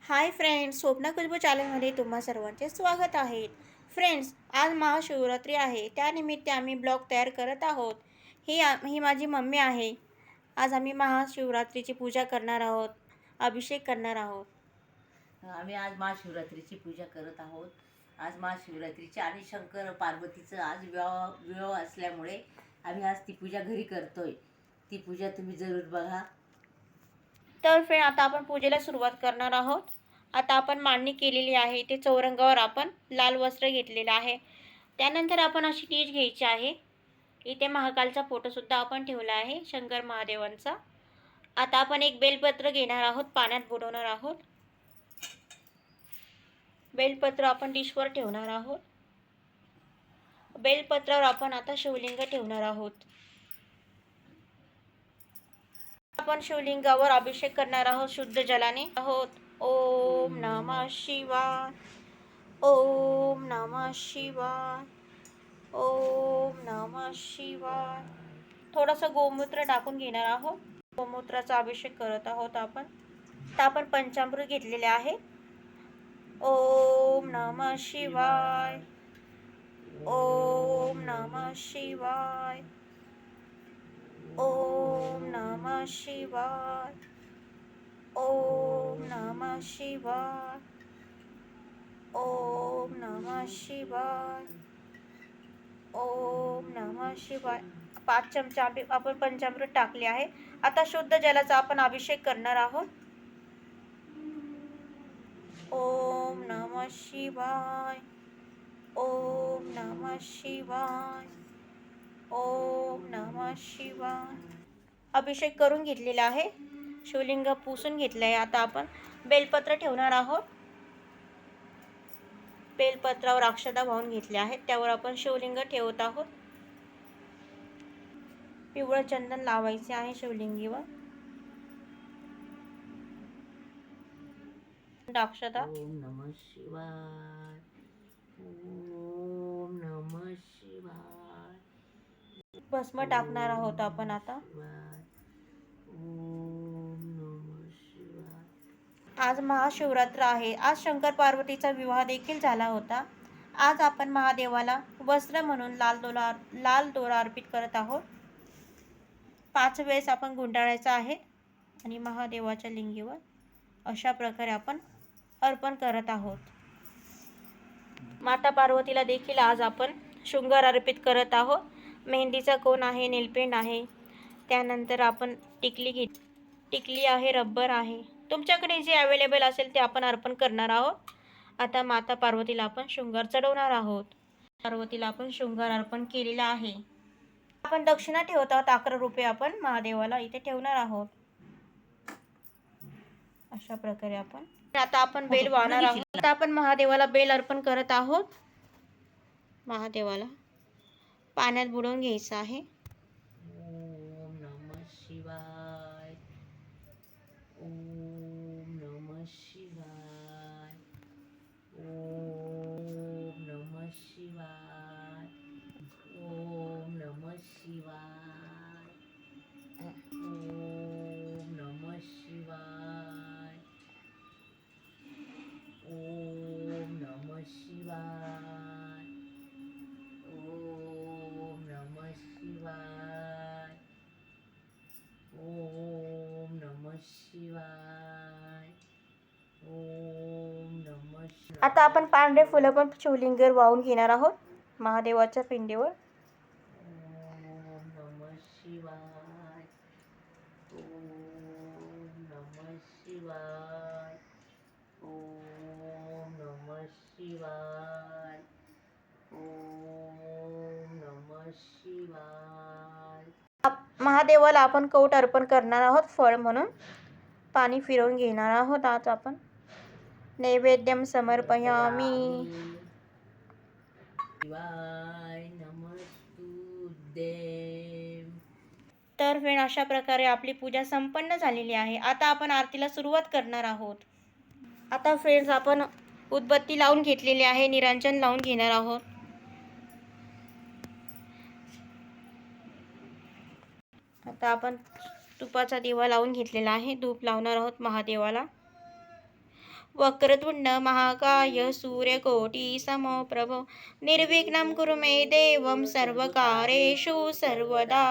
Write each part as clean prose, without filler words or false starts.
Hi friends, Swapna Khushboo चॅनलमध्ये तुम्हा सर्वांचे स्वागत आहे. फ्रेंड्स, आज महाशिवरात्री आहे. त्यानिमित्त आम्ही ब्लॉग तयार करत आहोत. ही माझी मम्मी आहे. आज आम्ही महाशिवरात्रीची पूजा करणार आहोत, अभिषेक करणार आहोत. आम्ही आज महाशिवरात्रीची पूजा करत आहोत. आज महाशिवरात्रीची आणि शंकर पार्वतीचं आज विवाह असल्यामुळे आम्ही आज ती पूजा घरी करतोय. ती पूजा तुम्ही जरूर बघा. तर फ्रेंड, आता आपण पूजेला सुरुवात करणार आहोत. आता आपण मांडणी केलेली आहे. ते चौरंगावर आपण लाल वस्त्र घेतलेलं आहे. त्यानंतर आपण अशी टीज घ्यायची आहे. इथे महाकालचा फोटोसुद्धा आपण ठेवला आहे, शंकर महादेवांचा. आता आपण एक बेलपत्र घेणार आहोत, पाण्यात बुडवणार आहोत. बेलपत्र आपण डिशवर ठेवणार आहोत. बेलपत्रावर आपण आता शिवलिंग ठेवणार आहोत. आपण शिवलिंगावर अभिषेक करणार आहोत शुद्ध जलाने आहोत. ओम नमः शिवाय, ओम नमः शिवाय, ओम नमः शिवाय. थोडंसं गोमूत्र टाकून घेणार आहोत. गोमूत्राचा अभिषेक करत आहोत आपण. आता आपण पंचामृत घेतलेले आहे. ओम नमः शिवाय, ओम नमः शिवाय, ओम नमः शिवाय, ओम नमः शिवाय, ओम नमः शिवाय, ओम नमः शिवाय. 5 चमचे आपण पंचामृत टाकले आहे. आता शुद्ध जलाचा आपण अभिषेक करणार आहोत. ओम नमः शिवाय, ओम नमः शिवाय, ओम नमः शिवाय. अभिषेक करून घेतलेला आहे. शिवलिंग पुसून घेतलं आहे. आता आपण बेलपत्र ठेवणार आहोत. बेलपत्रावर अक्षता वाहून घेतल्या आहेत. त्यावर आपण शिवलिंग ठेवत आहोत. पिवळं चंदन लावायचे आहे शिवलिंगीवर. अक्षता. ओम नमः शिवाय, ओम नमः शिवाय. भस्म टाकणार आहोत आपण आता. ओम नमः शिवाय. आज महाशिवरात्र आहे. आज शंकर पार्वतीचा विवाह देखील झाला होता. आज आपण महादेवाला वस्त्र म्हणून लाल दोरा अर्पित करत आहोत. 5 वेळेस आपण गुंडाळायचा आहे आणि महादेवाच्या लिंगीवर अशा प्रकारे आपण अर्पण करत आहोत. माता पार्वतीला देखील आज आपण शृंगार अर्पित करत आहोत. मेहंदीचा कोन आहे, नेलपेंट आहे. त्यानंतर आपण टिकली आहे, रब्बर आहे. तुमच्याकडे जे अवेलेबल असेल ते आपण अर्पण करणार आहोत. आता माता पार्वतीला आपण शृंगार चढवणार आहोत. पार्वतीला आपण शृंगार अर्पण केलेला आहे. आपण दक्षिणा ठेवत आहोत. 11 रुपये आपण महादेवाला इथे ठेवणार आहोत. अशा प्रकारे आपण आता आपण बेल वाहणार आहोत. आता आपण महादेवाला बेल अर्पण करत आहोत. महादेवाला पाण्यात बुडवून घ्यायचं आहे. ओम नमः शिवाय, ओम नमः शिवाय, ओम नमः शिवाय, ओम नमः शिवाय, ओम नमः शिवाय, ओम नमः शिवाय, ओम नमः शिवाय, ओम नमः शिवाय, ओम नमः शिवाय. आता आपण पांढरे फुलं पण शिवलिंगावर वाहून घेणार आहोत महादेवाच्या पिंडीवर. ओम नमः शिवाय, ओम नमः शिवाय, ओम नमः शिवाय, ओम नमः शिवाय. महादेवाला आपण कौट अर्पण करणार आहोत फळ म्हणून. पाणी फिरवून घेणार आहोत. आज आपण नैवेद्यम समर्पयामी. शिवाय नमस्तुते. तर फ्रेंड, अशा प्रकारे आपली पूजा संपन्न झालेली आहे. आता आपण आरतीला सुरुवात करणार आहोत. आता फ्रेंड्स, आपण उदबत्ती लावून घेतलेली आहे. निरांजन लावून घेणार आहोत. आता आपण तुपाचा दिवा लावून घेतलेला आहे. धूप लावणार आहोत महादेवाला. वक्रतुंड महाकाय सूर्यकोटि समप्रभ निर्विघ्नं कुरु मे देवं सर्वकार्येषु सर्वदा.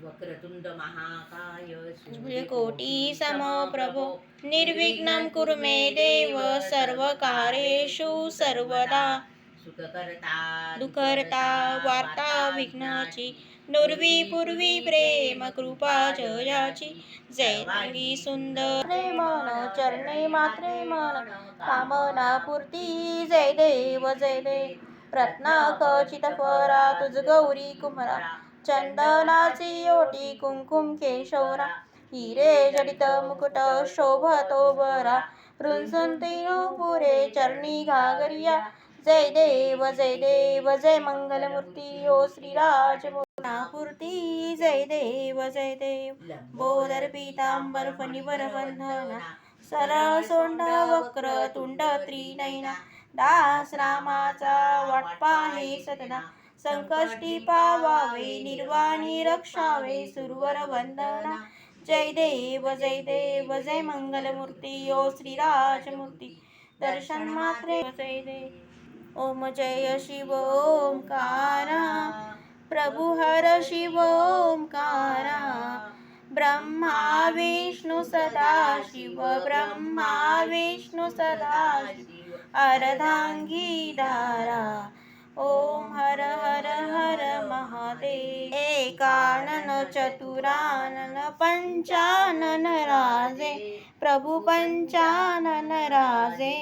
वक्रतुंड महाकाय सूर्यकोटि समप्रभ निर्विघ्नं कुरु मे देव सर्वकार्येषु सर्वदा. सुखकर्ता दुःखहर्ता वार्ता विघ्नाची नुरवी पूर्वी प्रेम कृपा जयाची. जय देवी सुंदर मन चरणे मात्रे मन कामना पूर्ती. जय देव रत्नाखचित फरा तुझ गौरी कुमरा. चंदनाची ओटी कुंकुम केशवरा. हिरे जडित मुकुट शोभतो बरा. रुंजंती पुरे चरणी घागरिया. जय देव जय मंगलमूर्ती ओ श्रीराज पूर्ती. जय देव बोधर पीतांबर फणीवर बंधना. सरळ सोंड वक्र तुंड त्रिनयना. दास रामाचा वाटपा हे सतना. संकष्टी पावावे निर्वाणी रक्षावे सुरवर वंदना. जय देव जय मंगलमूर्ती ओ श्रीराजमूर्ती. दर्शन मात्रे जय देव. ओम जय शिव ओंकारा प्रभु हर शिव ओंकारा. ब्रह्मा विष्णु सदा शिव ब्रह्मा विष्णु सदा शिव अर्धांगी धारा. ओम हर हर हर महादेव. एकानन चतुरानन पंचानन राजे प्रभु पंचानन राजे.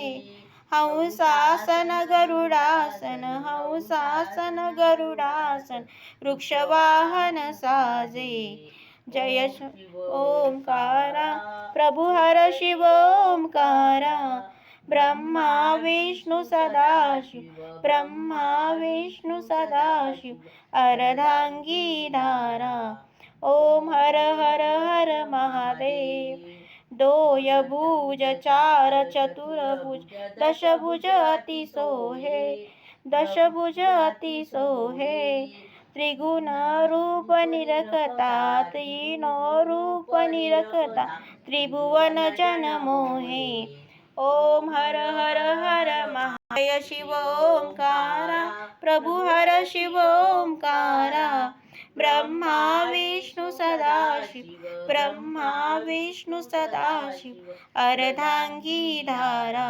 हंसासन गरुडासन हंसासन गरुडासन वृक्षवाहन साजे. जय ओंकारा प्रभु हर शिव ओंकारा. ब्रह्मा विष्णु सदाशिव ब्रह्मा विष्णु सदाशिव अर्धांगी धारा. ओम हर हर हर महादेव. दोय भुज चार चतुर्भुज दशभुज अति सोहे. दशभुज अति सोहे. त्रिगुण रूप निरखता तीनो रूप निरखता त्रिभुवन जन मोहे. ओम हर हर हर महादेव. शिव ओंकारा प्रभु हर शिव ओंकारा. ब्रह्मा विष्णु सदाशिव ब्रह्मा विष्णु सदाशिव अर्धांगी धारा.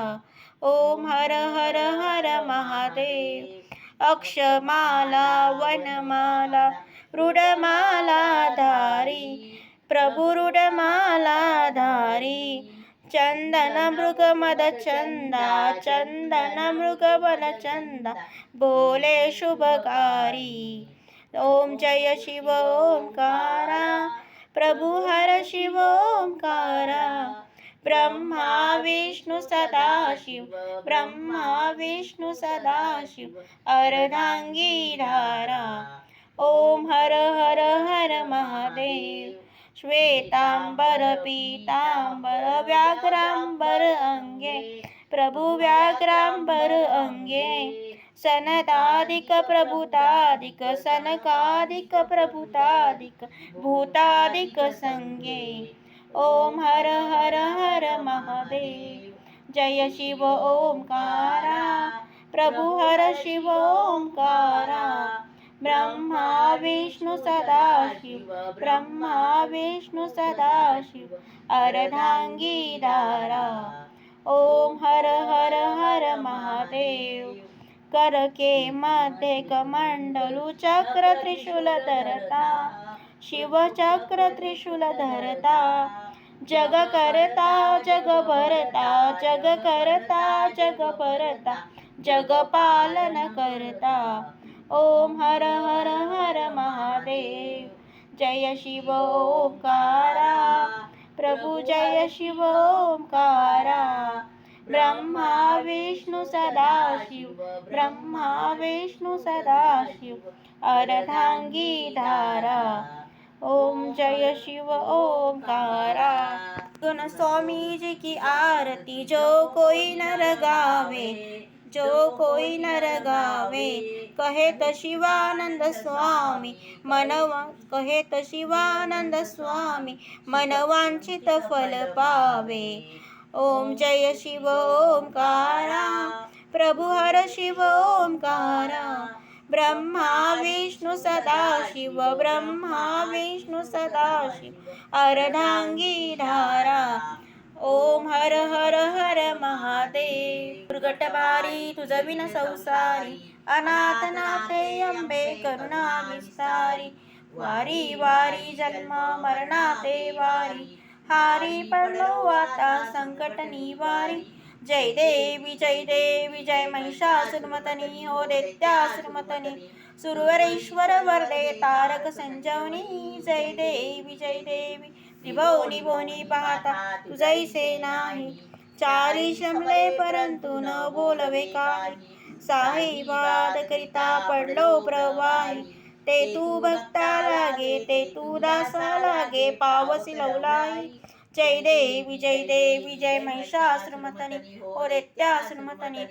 ओम हर हर हर महादेव. अक्षमाला वनमाला रुडमाला धारी प्रभु रुडमाला धारी. चंदन मृग मद चंदा चंदन मृग बल चंदा बोले शुभकारी. ओम जय शिव ओंकारा प्रभु हर शिव ओंकारा. ब्रह्मा विष्णु सदाशिव ब्रह्मा विष्णु सदाशिव अर्धांगी धारा. ओम हर हर हर महादेव. श्वेतांबर पीतांबर व्याघ्रांबर अंगे प्रभु व्याघ्रांबर अंगे. सनदादिक प्रभुतादिक सनकादिक प्रभुतादिक भूतादिक संगे. ओम हर हर हर महादेव. जय शिव ओंकारा प्रभु हर शिव ओंकारा. ब्रह्मा विष्णु सदाशिव ब्रह्मा विष्णु सदाशिव अर्धांगी धारा. ओम हर हर हर महादेव. कर के मध्ये कमंडलू चक्र त्रिशूल धरता. शिव चक्र त्रिशूल धरता. जग करता जग भरता जग करता जग भरता जग पालन करता. ओम हर हर हर महादेव. जय शिव ओंकारा प्रभु जय शिव ओंकारा. ब्रह्मा विष्णु सदाशिव ब्रह्मा विष्णु सदाशिव अर्धांगी धारा. ओम जय शिव ओंकारा. गुण स्वामी जी की आरती जो कोई नर गावे जो कोई नर गावे, कहेत शिवानंद स्वामी मनवा, कहेत शिवानंद स्वामी मनवांचित फल पावे. ओम जय शिव ओंकारा, प्रभु हर शिव ओंकारा, ब्रह्मा विष्णु सदाशिव, ब्रह्मा विष्णु सदाशिव, अर्धांगी धारा. ओम हर हर हर महादेव. दुर्गटबारी तुझ विन संसारी, अनाथ नाथे अंबे करुणा विस्तारी. वारी वारी जन्म मरणाते वारी, हारी पडलो आता संकट निवारी. जय देवी जय महिषासुरमर्दिनी, हो दैत्यासुरमर्दिनी, सुरवरेश्वर वरदे तारक संजीवनी. जय देवी त्रिभुवनी भुवनी पाहता तुझैसे नाही, चारी शमले परंतु न बोलवे काही. साहिबाद करिता पडलो प्रवाही, ते तू भक्ता लागे ते तू दासा लागे पावसी लवलाई. जय देवी जय महिषासुरमर्दिनी, हो दैत्यासुरमर्दिनी,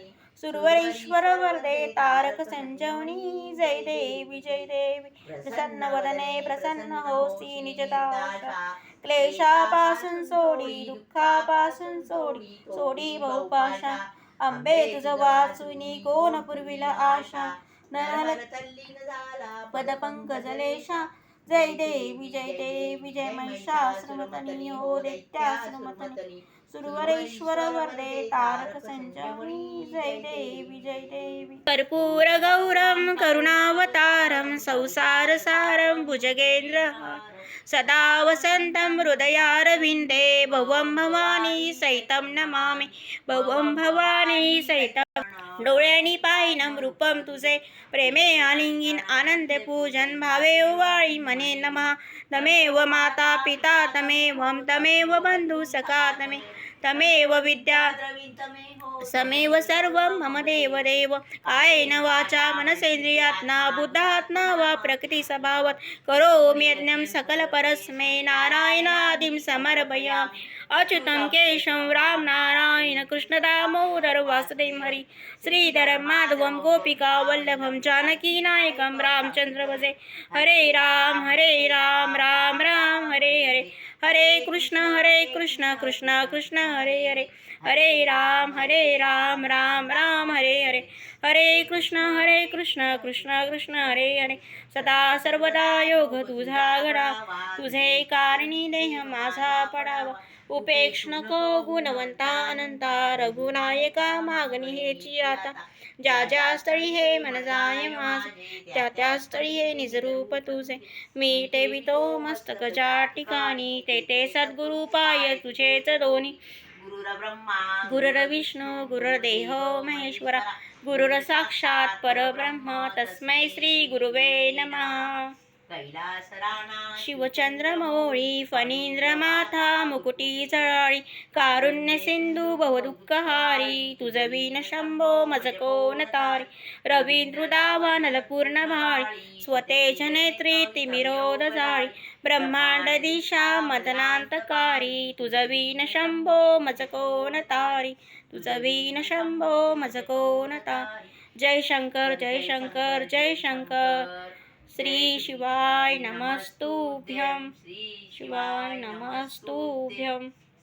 सुरवरेश्वर वरदे तारक संजीवनी. जय देवी प्रसन्न वदने प्रसन्न होसी निजदाशा, क्लेशापासून सोडी दुःखापासून सोडी बहुपाशा. अंबे तुझ वाचुनी कोण पुरविला आशा, नरहर तल्लीन झाला पद पंकजलेशा. जय देवी जय महिषासुरमर्दिनी, हो दैत्यासुरमर्दिनी, सुरवरेश्वर वरदे तारक संजीवनी. जय देवी कर्पूर गौरम करुणावतारम, संसार सारम भुजगेंद्रहारम, सदा वसंतं हृदयारविंदे. भवं भवानी सहितं नमामि, भवं भवानी सहितं. डोळ्यांनी पाहिनं रूपम तुझे, प्रेमे आलिंगीन आनंद पूजन. भावे ओवाळी मने नमः, तमेव माता पिता तमेव बंधू सखा तमेव विद्या समेव सर्वं मम देव कायेन वाचा मनसेंद्रियात्मा बुद्धात्मा वा प्रकृती स्वभावात् करोमि यज्ञं सकल परस्मै नारायणादिं समर्पयामि. अच्युतं केशवं राम नारायण कृष्ण दामोदर वासुदेव हरि श्रीधर माधवं गोपिका वल्लभं जानकी नायकं रामचंद्र भजे. हरे राम राम राम हरे हरे, हरे कृष्ण कृष्ण कृष्ण हरे हरे, हरे राम राम राम हरे हरे, हरे कृष्ण कृष्ण कृष्ण हरे हरे. सदा सर्वदा योग तुझा घडावा, तुझे कारणी देह माझा पडावा. उपेक्ष नको गुणवंता अनंता, रघुनायका मागणी हेची आता. ज्या स्थळी हे मन जाय माझे, त्या स्थळी हे निजरूप तुझे. मी ठेवितो मस्तक ज्या ठिकाणी, ते सद्गुरु पाय तुझेच दोन्ही. गुरुर्विष्णू गुरुर्देव महेश्वरा, गुरुर साक्षात परब्रह्म तस्मै श्री गुरुवे नमः. शिवचंद्रमौळी फणींद्र माथा मुकुटी जळाळी, कारुण्य सिंधू बहुदुःखहारी. तुझ विन शंभो मज कोण तारी, रवींद्रुदावा नलपूर्ण भाळी. स्वतेज नेत्री तिमिरोध जाळी, ब्रह्मांड दिशा मदनांतकारी. तुझ विन शंभो मज कोण तारी, तुझ विन शंभो मज कोण तारी. जय शंकर जय शंकर. श्री शिवाय नमस्तुभ्यं, शिवाय नमस्तुभ्यं.